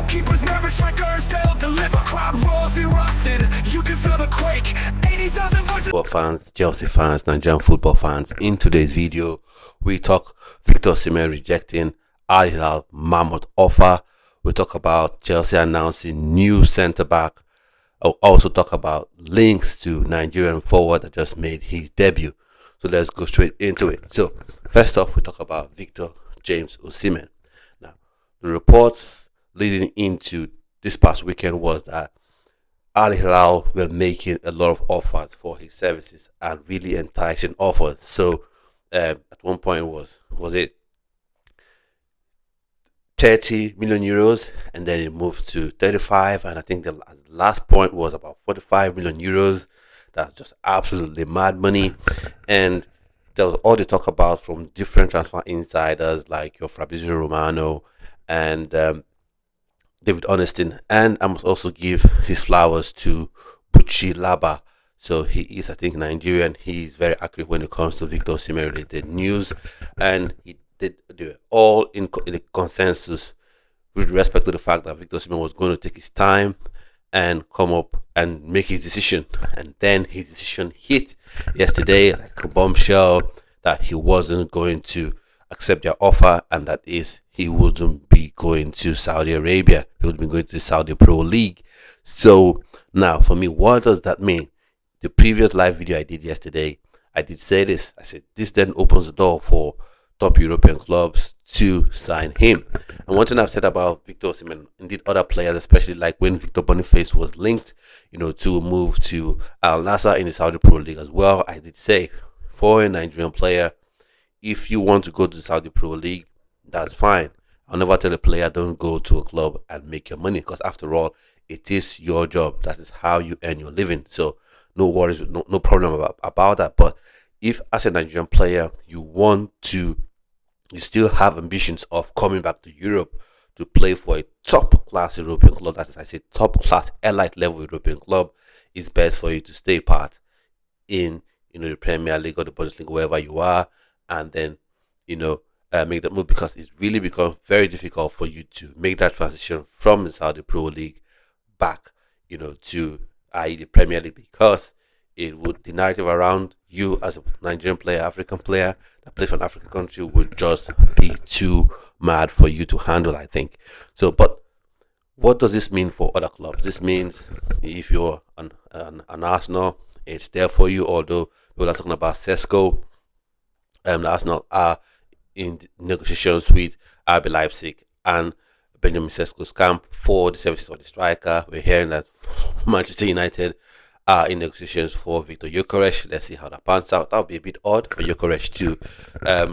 Goalkeepers, nervous strikers, they'll deliver. Crowd roars erupted, you can feel the quake. 80,000 voices. Football fans, Chelsea fans, Nigerian football fans. In today's video, we talk Victor Osimhen rejecting Hilal mammoth offer. We talk about Chelsea announcing new centre-back. I'll also talk about links to Nigerian forward that just made his debut. So let's go straight into it. So first off, we talk about Victor James Osimhen. Now, the reports leading into this past weekend was that Hilal were making a lot of offers for his services and really enticing offers. So at one point was it 30 million euros, and then it moved to 35, and I think the last point was about 45 million euros. That's just absolutely mad money. And there was all the talk about from different transfer insiders like your Fabrizio Romano and David Ornstein. And I must also give his flowers to Buchi Laba. So he is, I think, Nigerian. He's very accurate when it comes to Victor Osimhen related news, and he did do it all in the consensus with respect to the fact that Victor Osimhen was going to take his time and come up and make his decision. And then his decision hit yesterday like a bombshell that he wasn't going to accept their offer, and that is he wouldn't be going to Saudi Arabia. He would be going to the Saudi Pro League. So now for me, what does that mean? The previous live video I did yesterday, I did say this. I said this then opens the door for top European clubs to sign him. And one thing I've said about Victor Osimhen, indeed other players, especially like when Victor Boniface was linked, to move to Al Nassr in the Saudi Pro League as well, I did say for a Nigerian player, if you want to go to the Saudi Pro League, that's fine. I'll never tell a player don't go to a club and make your money, because after all, it is your job. That is how you earn your living. So no worries, no problem about that. But if as a Nigerian player you still have ambitions of coming back to Europe to play for a top class European club, that is, I say top class elite level European club, it's best for you to stay part in the Premier League or the Bundesliga, wherever you are, and then make that move, because it's really become very difficult for you to make that transition from the Saudi Pro League back to i.e. the Premier League, because the narrative around you as a Nigerian player, African player that plays for an African country would just be too mad for you to handle, I think. So, but what does this mean for other clubs? This means if you're an Arsenal, it's there for you. Although people are talking about Sesko, the Arsenal are in negotiations with RB Leipzig and Benjamin Sesko's camp for the services of the striker. We're hearing that Manchester United are in negotiations for Victor Gyökeres. Let's see how that pans out. That would be a bit odd for Gyökeres to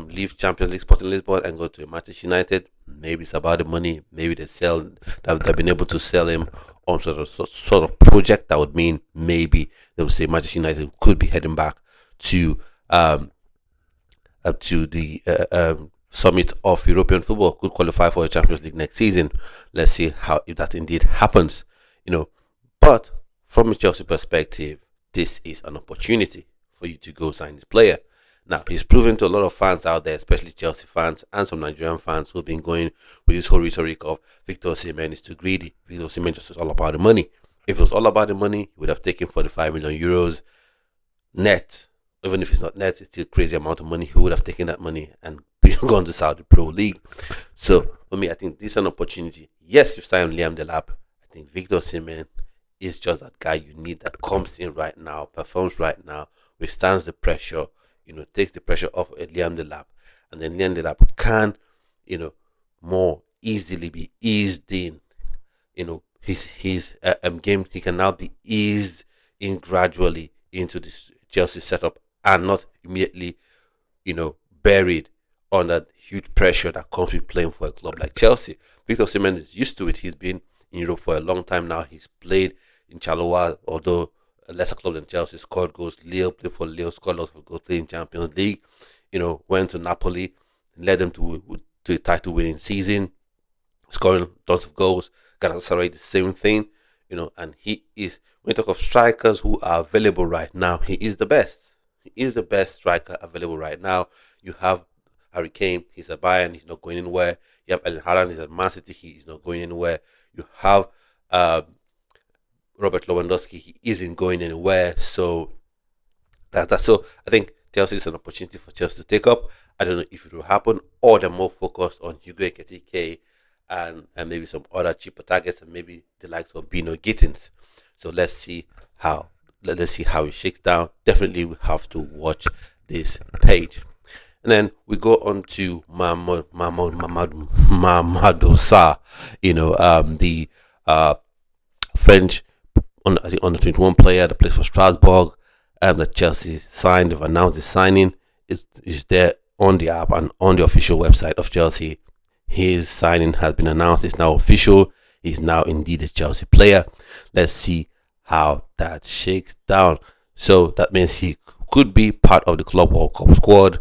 leave Champions League Sporting Lisbon and go to Manchester United. Maybe it's about the money. Maybe they've been able to sell him on sort of project that would mean maybe they would say Manchester United could be heading back to the summit of European football, could qualify for the Champions League next season. Let's see if that indeed happens. But from a Chelsea perspective, this is an opportunity for you to go sign this player. Now, he's proven to a lot of fans out there, especially Chelsea fans and some Nigerian fans who've been going with this whole rhetoric of Victor Osimhen is too greedy. Victor Osimhen just is all about the money. If it was all about the money, he would have taken 45 million euros net. Even if it's not net, it's still a crazy amount of money. He would have taken that money and gone to Saudi Pro League. So, for me, I think this is an opportunity. Yes, you've signed Liam Delap. I think Victor Osimhen is just that guy you need, that comes in right now, performs right now, withstands the pressure, takes the pressure off Liam Delap, and then Liam Delap can, more easily be eased in, his game. He can now be eased in gradually into this Chelsea setup and not immediately, buried under huge pressure that comes with playing for a club like Chelsea. Victor Osimhen is used to it. He's been in Europe for a long time now. He's played in Charleroi, although a lesser club than Chelsea, scored goals. Lille, played for Lille, scored lots of goals, played in Champions League. Went to Napoli, led them to a title-winning season, scoring tons of goals. Galatasaray, the same thing. And he is, when you talk of strikers who are available right now, he is the best. He is the best striker available right now. You have Harry Kane, he's at Bayern, he's not going anywhere. You have Erling Haaland, he's at Man City, he's not going anywhere. You have Robert Lewandowski. He isn't going anywhere, so so I think Chelsea is an opportunity for Chelsea to take up. I don't know if it will happen, or they're more focused on Hugo Ekitike and maybe some other cheaper targets, and maybe the likes of Bino Gittins. So let's see how it shakes down. Definitely we have to watch this page. And then we go on to Mamadou Sarr, the French under 21 player that plays for Strasbourg, that Chelsea signed. They've announced the signing. Is there on the app and on the official website of Chelsea. His signing has been announced. It's now official. He's now indeed a Chelsea player. Let's see how that shakes down. So that means he could be part of the Club World Cup squad,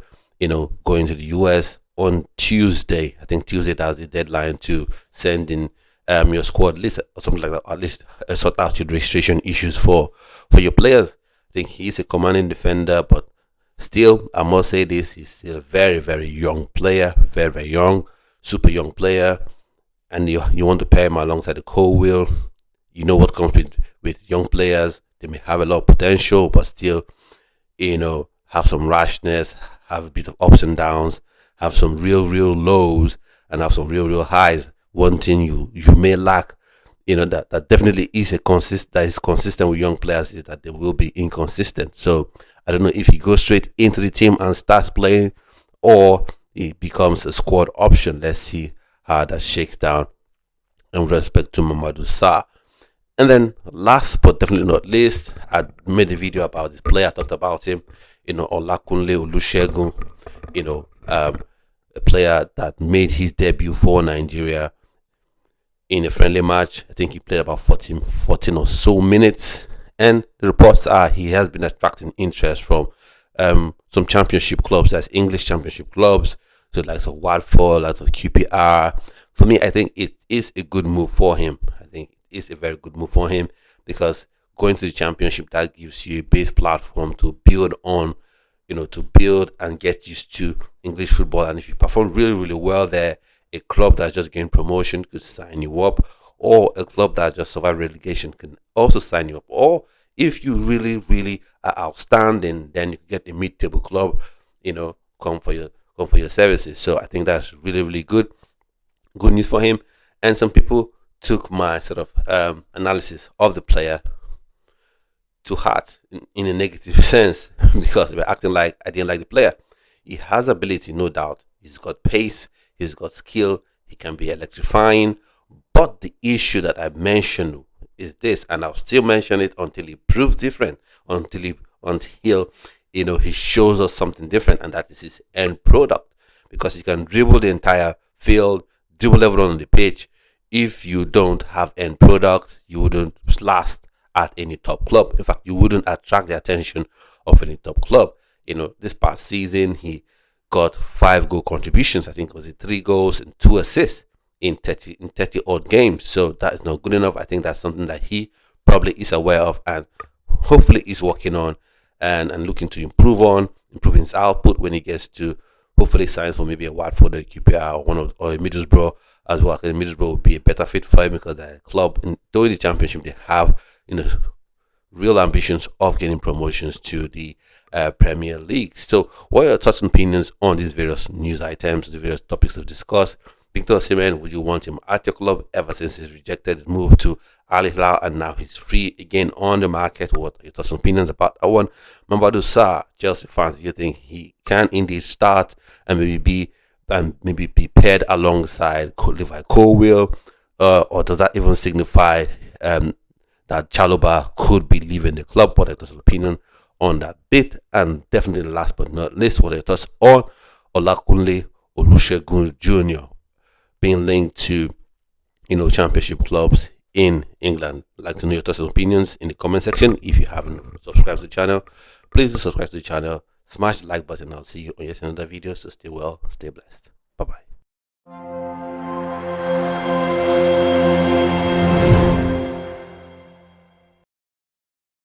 going to the US on Tuesday. I think Tuesday, that's the deadline to send in your squad list or something like that, at least sort out your registration issues for your players. I think he's a commanding defender, but still, I must say this, he's still a very, very young player, very, very young, super young player, and you want to pair him alongside the Colwill. You know what comes with young players. They may have a lot of potential, but still, have some rashness, have a bit of ups and downs, have some real lows, and have some real highs. One thing you may lack, that definitely is consistent with young players, is that they will be inconsistent. So I don't know if he goes straight into the team and starts playing, or he becomes a squad option. Let's see how that shakes down in respect to Mamadou Sarr. And then last but definitely not least, I made a video about this player. I talked about him, Olakunle Olusegun, a player that made his debut for Nigeria in a friendly match. I think he played about 14 or so minutes. And the reports are he has been attracting interest from some championship clubs, that's English championship clubs, so likes of Watford, likes of QPR. For me, I think it is a good move for him. I think it is a very good move for him, because going to the championship, that gives you a base platform to build on, to build and get used to English football. And if you perform really well there, a club that just gained promotion could sign you up, or a club that just survived relegation can also sign you up. Or if you really are outstanding, then you can get a mid-table club, come for your services. So I think that's really good news for him. And some people took my sort of analysis of the player to heart in a negative sense, because they were acting like I didn't like the player. He has ability, no doubt. He's got pace, he's got skill, he can be electrifying. But the issue that I mentioned is this, and I'll still mention it until he proves different, until he shows us something different, and that is his end product. Because he can dribble the entire field, dribble everyone on the pitch. If you don't have end product, you wouldn't last at any top club. In fact, you wouldn't attract the attention of any top club. This past season he got 5 goal contributions. I think it was 3 goals and 2 assists in 30 odd games. So that is not good enough. I think that's something that he probably is aware of, and hopefully is working on and looking to improving his output when he gets to hopefully signs for maybe a Watford or a QPR or a Middlesbrough as well. And Middlesbrough would be a better fit for him, because the club during the championship, they have real ambitions of getting promotions to the Premier League. So what are your thoughts and opinions on these various news items, the various topics we've discussed? Victor Osimhen, would you want him at your club ever since he's rejected his move to Hilal and now he's free again on the market? What are your thoughts and opinions about that one? Mamadou Sarr, Chelsea fans, do you think he can indeed start and maybe be paired alongside Levi Colwill, or does that even signify that Chalobah could be leaving the club? What are your thoughts and opinion on that bit? And definitely last but not least, what are your thoughts on Olakunle Olusegun Jr. being linked to championship clubs in England? I'd like to know your thoughts and opinions in the comment section. If you haven't subscribed to the channel, please do subscribe to the channel, smash the like button. I'll see you on yet another video. So stay well, stay blessed. Bye bye.